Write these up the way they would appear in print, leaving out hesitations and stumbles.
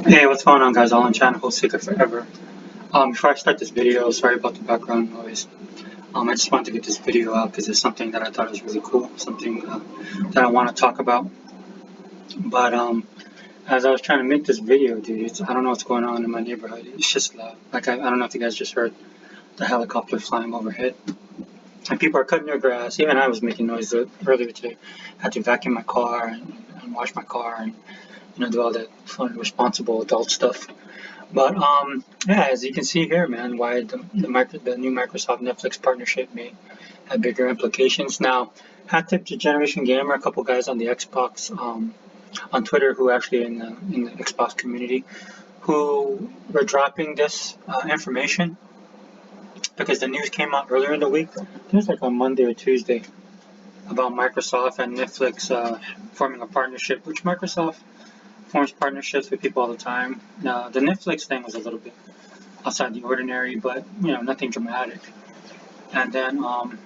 Hey, what's going on, guys? All on channel, host Seeker Forever. Before I start this video, sorry about the background noise. I just wanted to get this video out because it's something that I thought was really cool, something that I want to talk about. But as I was trying to make this video, dude, I don't know what's going on in my neighborhood. It's just loud. Like I don't know if you guys just heard the helicopter flying overhead, and people are cutting their grass. Even I was making noise earlier today. I had to vacuum my car and wash my car and do all that fun, responsible adult stuff. But yeah, as you can see here, man, why the new Microsoft Netflix partnership may have bigger implications. Now, hat tip to Generation Gamer, a couple guys on the Xbox on Twitter who actually in the Xbox community who were dropping this information because the news came out earlier in the week. It was like on Monday or Tuesday about Microsoft and Netflix forming a partnership, which Microsoft forms partnerships with people all the time. Now, the Netflix thing was a little bit outside the ordinary, but nothing dramatic. And then, man,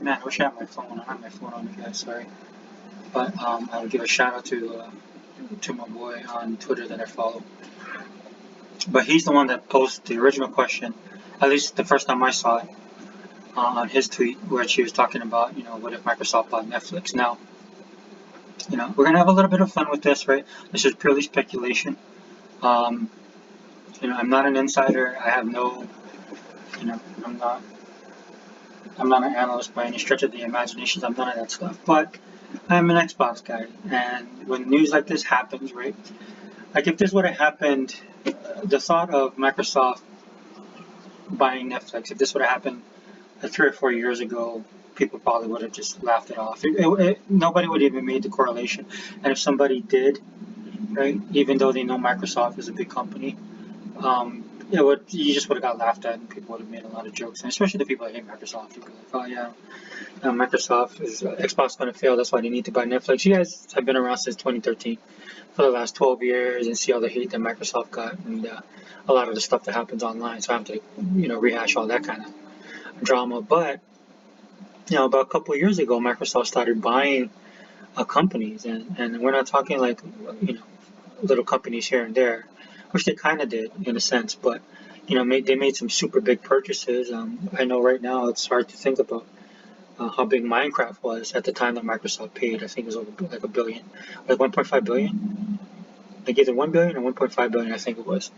I wish I had my phone. I don't have my phone on me, guys. Sorry, but I would give a shout out to my boy on Twitter that I follow. But he's the one that posted the original question, at least the first time I saw it, on his tweet, where she was talking about, what if Microsoft bought Netflix? Now, we're gonna have a little bit of fun with this, right? This is purely speculation. Um, I'm not an insider. I have no, you know, I'm not I'm not an analyst by any stretch of the imagination. I'm none of that stuff. But I'm an Xbox guy, and when news like this happens, right? Like if this would have happened, the thought of Microsoft buying Netflix, if this would have happened 3 or 4 years ago, people probably would have just laughed it off. Nobody would even made the correlation. And if somebody did, right, even though they know Microsoft is a big company, you just would have got laughed at, and people would have made a lot of jokes, and especially the people that hate Microsoft. People like, oh yeah, Microsoft is Xbox going to fail. That's why they need to buy Netflix. You guys have been around since 2013 for the last 12 years and see all the hate that Microsoft got and a lot of the stuff that happens online. So I have to, rehash all that kind of drama. But about a couple of years ago, Microsoft started buying companies, and we're not talking like little companies here and there, which they kind of did in a sense. But they made some super big purchases. I know right now it's hard to think about how big Minecraft was at the time that Microsoft paid. I think it was over like a billion, like 1.5 billion. Like either 1 billion or 1.5 billion, I think it was,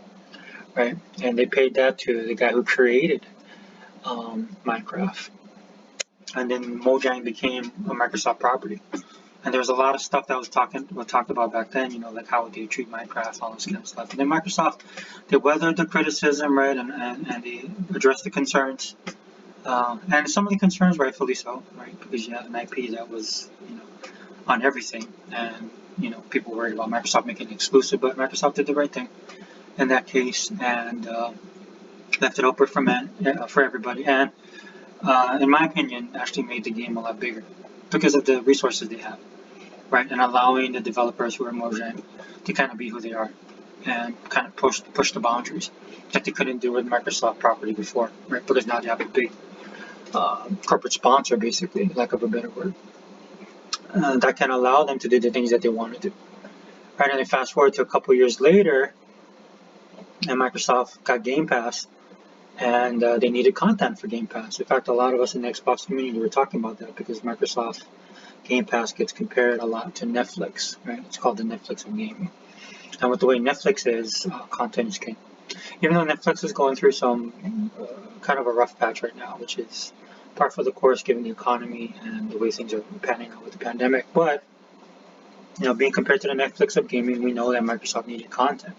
right? And they paid that to the guy who created Minecraft. And then Mojang became a Microsoft property. And there was a lot of stuff that was talked about back then, like how would they treat Minecraft, all this kind of stuff. And then Microsoft, they weathered the criticism, right, and they addressed the concerns. And some of the concerns, rightfully so, right? Because you had an IP that was, on everything, and people worried about Microsoft making it exclusive, but Microsoft did the right thing in that case and left it open for everybody. And in my opinion, actually made the game a lot bigger because of the resources they have, right? And allowing the developers who are Mojang to kind of be who they are and kind of push the boundaries that they couldn't do with Microsoft property before, right? Because now they have a big corporate sponsor, basically, lack of a better word, that can allow them to do the things that they want to do. Right, and then fast forward to a couple years later, and Microsoft got Game Pass, and they needed content for Game Pass. In fact, a lot of us in the Xbox community were talking about that because Microsoft Game Pass gets compared a lot to Netflix, right? It's called the Netflix of gaming. And with the way Netflix is, content is king. Even though Netflix is going through some kind of a rough patch right now, which is par for the course given the economy and the way things are panning out with the pandemic. But being compared to the Netflix of gaming, we know that Microsoft needed content.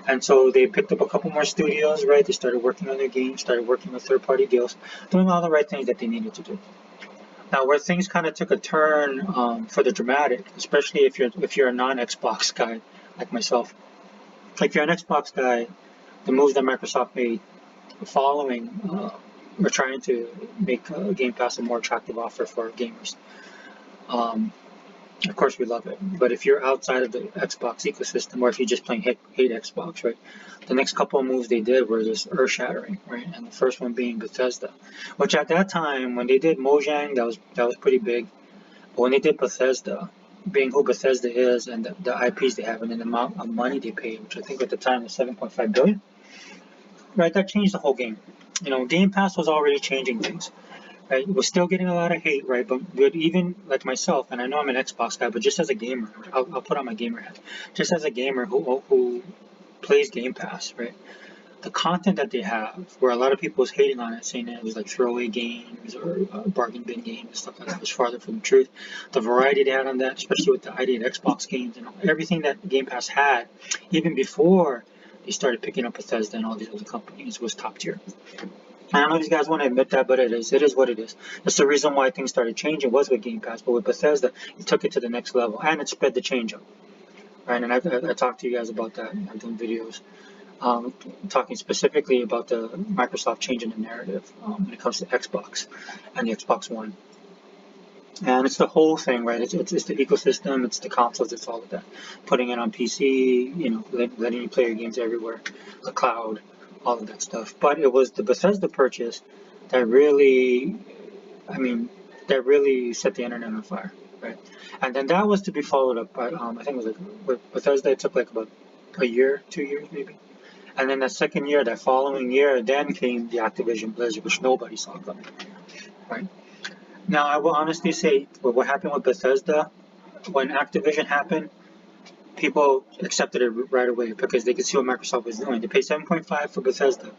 And so they picked up a couple more studios, right? They started working on their games, started working with third-party deals, doing all the right things that they needed to do. Now, where things kind of took a turn for the dramatic, especially if you're a non-Xbox guy like myself, like if you're an Xbox guy, the moves that Microsoft made following or trying to make Game Pass a more attractive offer for gamers. Of course, we love it. But if you're outside of the Xbox ecosystem, or if you just plain hate Xbox, right? The next couple of moves they did were just earth-shattering, right? And the first one being Bethesda, which at that time, when they did Mojang, that was pretty big. But when they did Bethesda, being who Bethesda is and the IPs they have and then the amount of money they paid, which I think at the time was 7.5 billion, right? That changed the whole game. Game Pass was already changing things, right? We're still getting a lot of hate, right? But even like myself, and I know I'm an Xbox guy, but just as a gamer, I'll put on my gamer hat. Just as a gamer who plays Game Pass, right? The content that they have, where a lot of people was hating on it, saying that it was like throwaway games or bargain bin games, stuff like that, was farther from the truth. The variety they had on that, especially with the ID of Xbox games and everything that Game Pass had, even before they started picking up Bethesda and all these other companies, was top tier. I don't know if these guys want to admit that, but it is. It is what it is. That's the reason why things started changing was with Game Pass, but with Bethesda, it took it to the next level and it sped the change up. Right, and I talked to you guys about that. I've done videos talking specifically about the Microsoft changing the narrative when it comes to Xbox and the Xbox One. And it's the whole thing, right? It's the ecosystem, it's the consoles, it's all of that. Putting it on PC, letting you play your games everywhere, the cloud, all of that stuff. But it was the Bethesda purchase that really, that really set the internet on fire, right? And then that was to be followed up by, I think it was like with Bethesda, it took like about a year, 2 years maybe. And then that following year, then came the Activision Blizzard, which nobody saw coming, right? Now, I will honestly say, what happened with Bethesda, when Activision happened, people accepted it right away because they could see what Microsoft was doing. They paid 7.5 for Bethesda,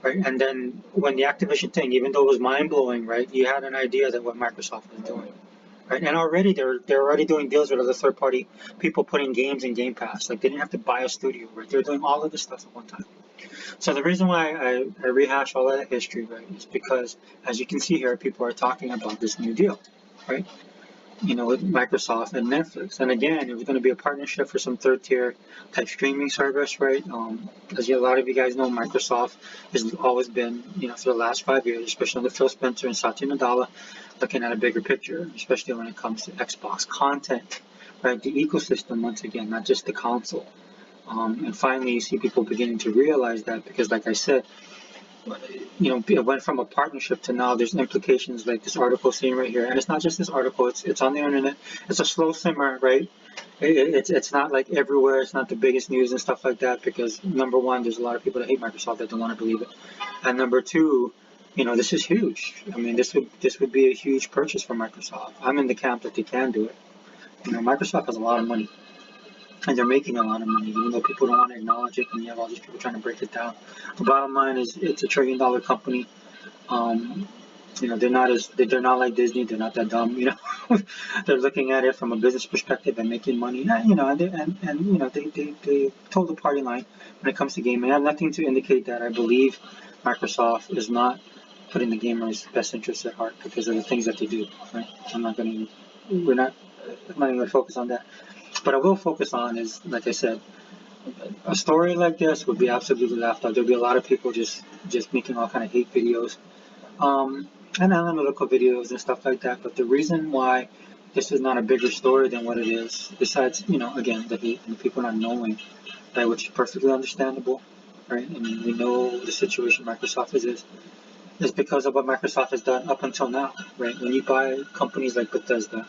right? And then when the Activision thing, even though it was mind-blowing, right, you had an idea that what Microsoft was doing. Right? And already they're already doing deals with other third-party people putting games in Game Pass. Like they didn't have to buy a studio, right? They're doing all of this stuff at one time. So the reason why I rehash all of that history, right, is because as you can see here, people are talking about this new deal, right? With Microsoft and Netflix. And again, it was going to be a partnership for some third-tier type streaming service, right? As a lot of you guys know, Microsoft has always been, for the last 5 years, especially under Phil Spencer and Satya Nadella, looking at a bigger picture, especially when it comes to Xbox content, right? The ecosystem, once again, not just the console. And finally, you see people beginning to realize that because, like I said, it went from a partnership to now there's implications like this article seen right here. And it's not just this article, it's on the internet. It's a slow simmer, right? It's not like everywhere. It's not the biggest news and stuff like that because number one, there's a lot of people that hate Microsoft that don't want to believe it. And number two, this is huge. This would be a huge purchase for Microsoft. I'm in the camp that they can do it. Microsoft has a lot of money. And they're making a lot of money, even though people don't want to acknowledge it, and you have all these people trying to break it down. The bottom line is, it's a $1 trillion company. They're not like Disney. They're not that dumb. They're looking at it from a business perspective and making money. And they told the party line when it comes to gaming. I have nothing to indicate that I believe Microsoft is not putting the gamers' best interests at heart because of the things that they do. Right? I'm not even going to focus on that. What I will focus on is, like I said, a story like this would be absolutely laughed at. There'll be a lot of people just making all kind of hate videos, and analytical videos and stuff like that. But the reason why this is not a bigger story than what it is, besides, again, the hate and the people not knowing, right, which is perfectly understandable, right? We know the situation Microsoft is because of what Microsoft has done up until now, right? When you buy companies like Bethesda,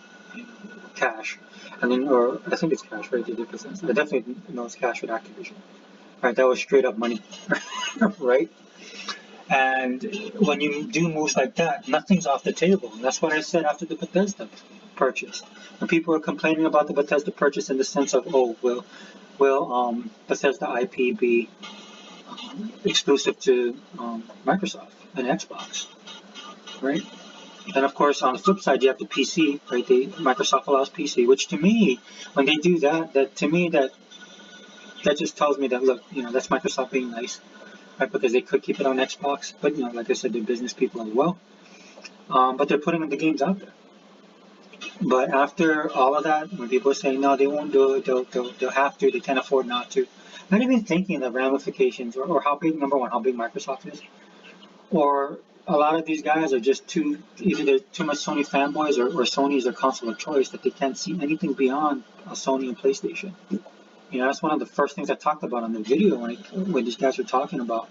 cash, and then, or I think it's cash, right? They did Bethesda. I definitely know it's cash with Activision, right? That was straight up money, right? And when you do moves like that, nothing's off the table. And that's what I said after the Bethesda purchase. When people are complaining about the Bethesda purchase in the sense of, will Bethesda IP be exclusive to Microsoft and Xbox, right? And of course, on the flip side, you have the PC, right? Microsoft allows PC, which to me, when they do that just tells me that, look, that's Microsoft being nice, right? Because they could keep it on Xbox, but like I said, they're business people as well. But they're putting the games out there. But after all of that, when people are saying no, they won't do it, they'll have to, they can't afford not to. Not even thinking the ramifications or how big, number one, how big Microsoft is, or a lot of these guys are just either they're too much Sony fanboys or Sony is their console of choice that they can't see anything beyond a Sony and PlayStation. That's one of the first things I talked about on the video when these guys were talking about,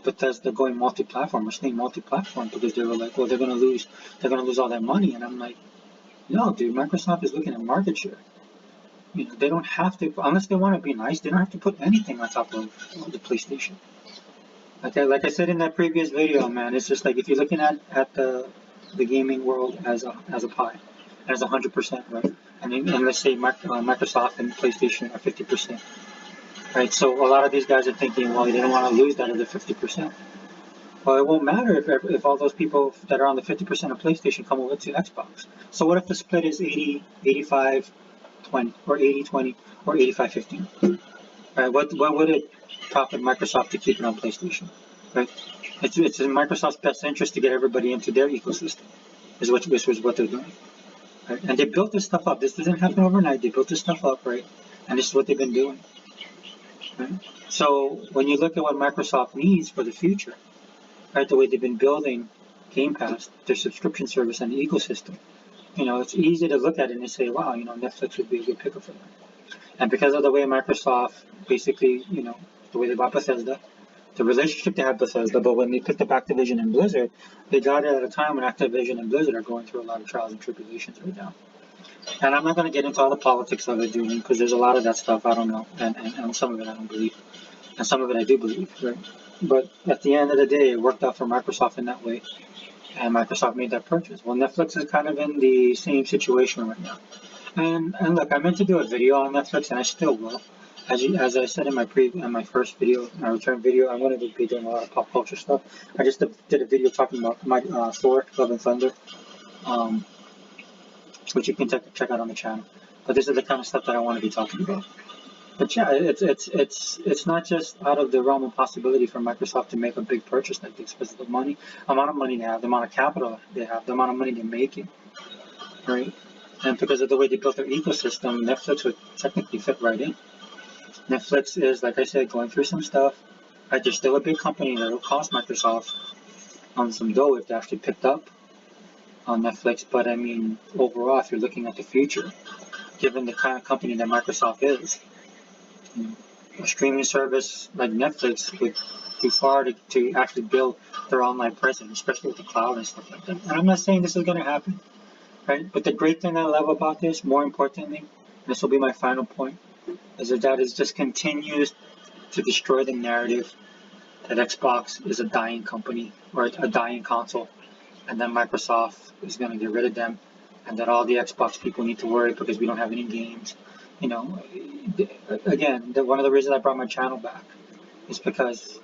Bethesda going multi-platform or staying multi-platform because they were like, well, they're gonna lose all that money, and I'm like, No, dude, Microsoft is looking at market share. You know, they don't have to, unless they want to be nice, they don't have to put anything on top of the PlayStation. Like I said in that previous video, man, it's just like if you're looking at the gaming world as a pie, as 100%, right? And let's say Microsoft and PlayStation are 50%, right? So a lot of these guys are thinking, well, they don't want to lose that other 50%. Well, it won't matter if all those people that are on the 50% of PlayStation come over to Xbox. So what if the split is 80, 85, 20, or 80, 20, or 85, 15? Right? What would it profit Microsoft to keep it on PlayStation? Right? It's in Microsoft's best interest to get everybody into their ecosystem. Which was what they're doing. Right? And they built this stuff up. This didn't happen overnight. They built this stuff up, right? And this is what they've been doing. Right? So when you look at what Microsoft needs for the future, right, the way they've been building Game Pass, their subscription service, and the ecosystem, you know, it's easy to look at it and say, wow, you know, Netflix would be a good pickup for them. And because of the way Microsoft basically, you know, the way they bought Bethesda, the relationship they have with Bethesda, but when they picked up Activision and Blizzard, they got it at a time when Activision and Blizzard are going through a lot of trials and tribulations right now. And I'm not going to get into all the politics of it, dude, because there's a lot of that stuff I don't know, and some of it I don't believe, and some of it I do believe, right? But at the end of the day, it worked out for Microsoft in that way, and Microsoft made that purchase. Well, Netflix is kind of in the same situation right now. And look, I meant to do a video on Netflix, and I still will. As I said in my first video, my return video, I'm going to be doing a lot of pop culture stuff. I just did a video talking about my Thor: Love and Thunder, um, which you can check out on the channel. But this is the kind of stuff that I want to be talking about. But yeah, it's not just out of the realm of possibility for Microsoft to make a big purchase like this because of the amount of money they have, the amount of capital they have, the amount of money they're making, right? And because of the way they built their ecosystem, Netflix would technically fit right in. Netflix is, like I said, going through some stuff. Right, they're still a big company that will cost Microsoft some dough if they actually picked up on Netflix. But I mean, overall, if you're looking at the future, given the kind of company that Microsoft is, you know, a streaming service like Netflix would do far to actually build their online presence, especially with the cloud and stuff like that. And I'm not saying this is going to happen, right? But the great thing I love about this, more importantly, this will be my final point, is that it just continues to destroy the narrative that Xbox is a dying company or a dying console, and then Microsoft is going to get rid of them, and that all the Xbox people need to worry because we don't have any games. You know, again, one of the reasons I brought my channel back is because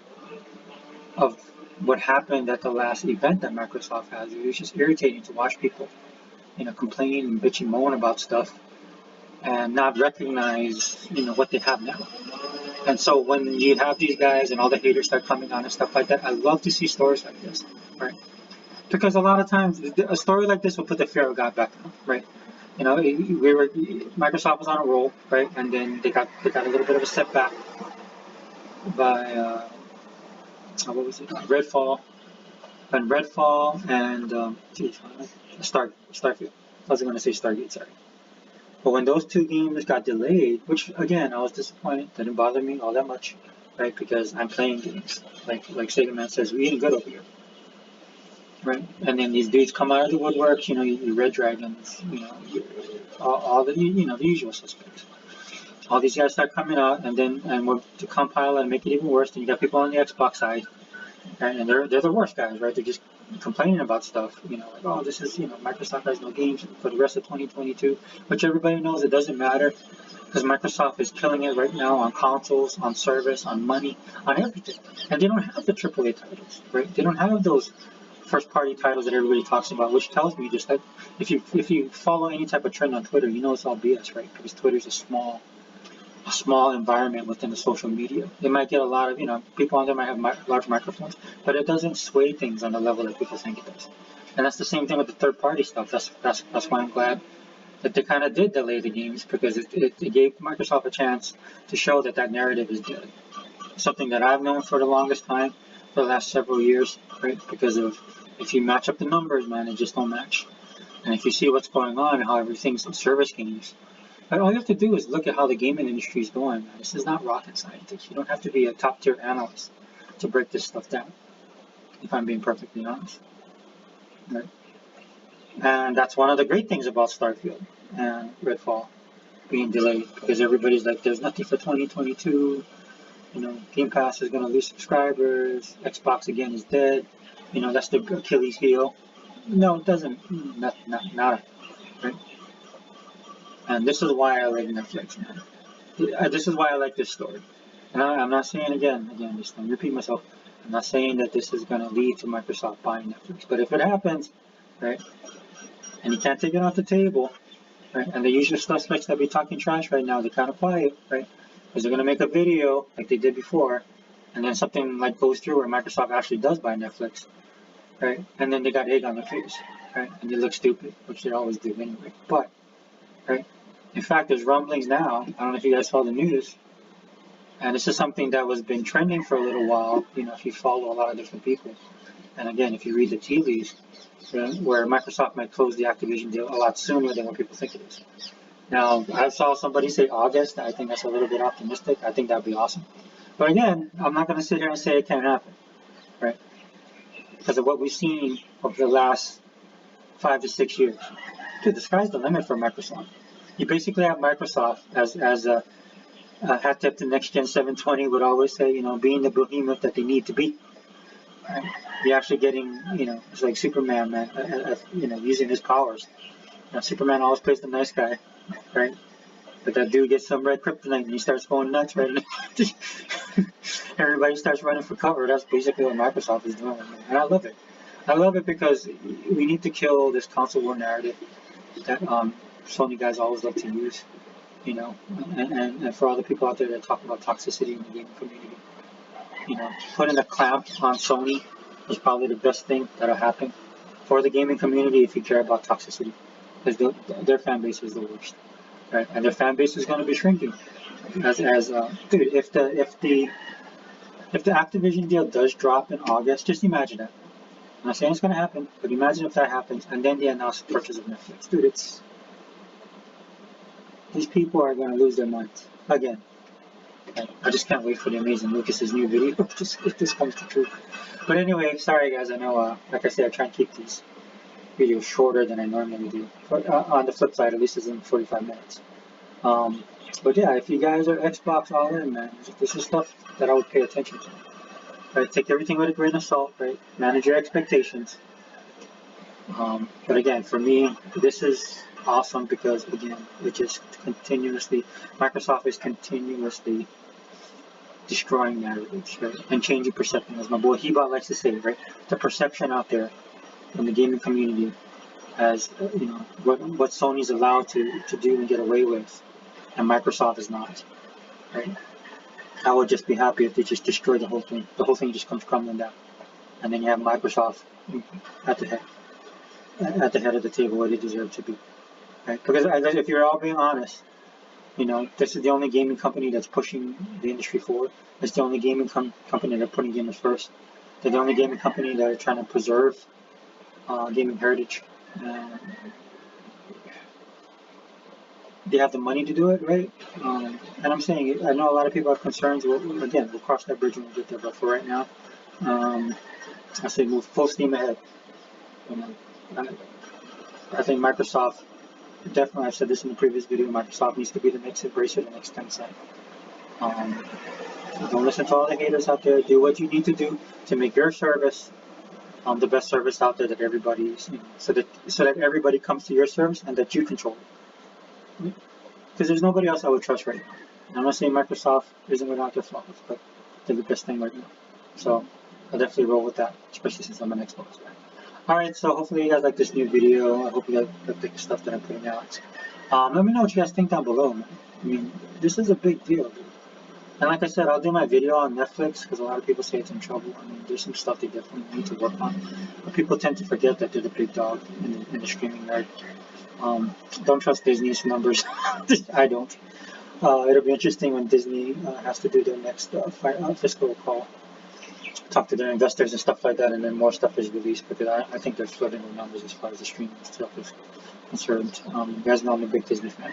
of what happened at the last event that Microsoft has. It was just irritating to watch people, you know, complain and bitch and moan about stuff and not recognize, you know, what they have now. And so when you have these guys and all the haters start coming on and stuff like that, I love to see stories like this, right? Because a lot of times a story like this will put the fear of God back on, right? You know, Microsoft was on a roll, right? And then they got a little bit of a setback by what was it? Redfall, and Starfield. I was going to say Stargate, sorry. But when those two games got delayed, which again I was disappointed, didn't bother me all that much, right? Because I'm playing games, like Sega Man says, we eating good over here, right? And then these dudes come out of the woodwork, you know, you Red Dragons, you know, all the the usual suspects. All these guys start coming out, and we're to compile and make it even worse. Then you got people on the Xbox side, right? And they're the worst guys, right? They're just complaining about stuff, you know, like, oh, this is, you know, Microsoft has no games for the rest of 2022, which everybody knows it doesn't matter because Microsoft is killing it right now on consoles, on service, on money, on everything. And they don't have the AAA titles, right? They don't have those first-party titles that everybody talks about, which tells me just that if you follow any type of trend on Twitter, you know it's all BS, right? Because Twitter's a small environment within the social media. They might get a lot of, you know, people on there might have large microphones, but it doesn't sway things on the level that people think it does. And that's the same thing with the third-party stuff. That's why I'm glad that they kind of did delay the games because it gave Microsoft a chance to show that narrative is dead. Something that I've known for the longest time, for the last several years, right? Because of if you match up the numbers, man, it just don't match. And if you see what's going on and how everything's in service games, all you have to do is look at how the gaming industry is going, man. This is not rocket science. You don't have to be a top tier analyst to break this stuff down, if I'm being perfectly honest. Right? And that's one of the great things about Starfield and Redfall being delayed, because everybody's like, there's nothing for 2022. Game Pass is going to lose subscribers. Xbox again is dead. That's the Achilles heel. No, it doesn't. Not right? And this is why I like Netflix, man. This is why I like this story. And I'm not saying again, just to repeat myself, I'm not saying that this is going to lead to Microsoft buying Netflix. But if it happens, right, and you can't take it off the table, right, and the usual suspects that be talking trash right now, they're kind of quiet, right, because they're going to make a video like they did before, and then something like goes through where Microsoft actually does buy Netflix, right, and then they got egg on their face, right, and they look stupid, which they always do anyway. But, right, in fact, there's rumblings now. I don't know if you guys saw the news. And this is something that was been trending for a little while, if you follow a lot of different people. And again, if you read the tea leaves, where Microsoft might close the Activision deal a lot sooner than what people think it is. Now, I saw somebody say August. I think that's a little bit optimistic. I think that'd be awesome. But again, I'm not going to sit here and say it can't happen, right? Because of what we've seen over the last 5 to 6 years. Dude, the sky's the limit for Microsoft. You basically have Microsoft as a Hatip, the next gen 720 would always say, being the behemoth that they need to be. Right? You're actually getting, it's like Superman, man, using his powers. Superman always plays the nice guy, right? But that dude gets some red kryptonite and he starts going nuts, right? Everybody starts running for cover. That's basically what Microsoft is doing. And I love it. I love it because we need to kill this console war narrative that Sony guys always love to use. And for all the people out there that talk about toxicity in the gaming community, putting a clamp on Sony is probably the best thing that'll happen for the gaming community if you care about toxicity, because their fan base is the worst, right? And their fan base is going to be shrinking. Dude, if the Activision deal does drop in August, just imagine that. I'm not saying it's going to happen, but imagine if that happens, and then they announce the purchase of Netflix, dude. These people are going to lose their minds again. I just can't wait for the amazing Lucas's new video if this comes to truth. But anyway, sorry guys. I know, like I said, I try and keep these videos shorter than I normally do. But on the flip side, at least it's in 45 minutes. But yeah, if you guys are Xbox all in, man, this is stuff that I would pay attention to. Right, take everything with a grain of salt. Right, manage your expectations. But again, for me, this is awesome because again, it just Microsoft is continuously destroying narratives, right, and changing perception. As my boy Hebot likes to say, right, the perception out there in the gaming community as what Sony's allowed to do and get away with, and Microsoft is not, right. I would just be happy if they just destroy the whole thing. The whole thing just comes crumbling down, and then you have Microsoft at the head of the table where they deserve to be, right? Because if you're all being honest, this is the only gaming company that's pushing the industry forward. It's the only gaming company that's putting gamers first. They're the only gaming company that are trying to preserve gaming heritage. They have the money to do it, right? And I'm saying, I know a lot of people have concerns. We'll cross that bridge when we get there. But for right now, I say move full steam ahead. I think Microsoft, definitely, I've said this in the previous video, Microsoft needs to be the next Embracer, the next Tencent. Don't listen to all the haters out there. Do what you need to do to make your service the best service out there that everybody's, so that everybody comes to your service and that you control it. Because there's nobody else I would trust right now. And I'm not saying Microsoft isn't without their flaws, but they're the best thing right now. So I'll definitely roll with that, especially since I'm an Xbox guy. Alright, so hopefully you guys like this new video. I hope you guys like the stuff that I'm putting out. Let me know what you guys think down below, man. I mean, this is a big deal, dude. And like I said, I'll do my video on Netflix because a lot of people say it's in trouble. I mean, there's some stuff they definitely need to work on. But people tend to forget that they're the big dog in the streaming nerd. Don't trust Disney's numbers. I don't. It'll be interesting when Disney has to do their next fiscal call, talk to their investors and stuff like that, and then more stuff is released, because I think they're flooding with numbers as far as the streaming stuff is concerned. You guys know I'm a big Disney fan,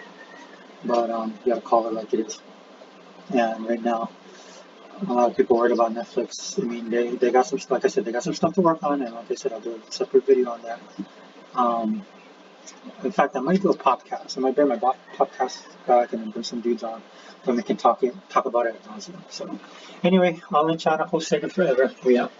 but you gotta call it like it is. And right now, a lot of people worried about Netflix. I mean, they got some, like I said, they got some stuff to work on, and like I said, I'll do a separate video on that. In fact, I might do a podcast. I might bring my podcast back and then bring some dudes on, and we can talk about it at nauseam. So, anyway, all in China, Sega forever. We out.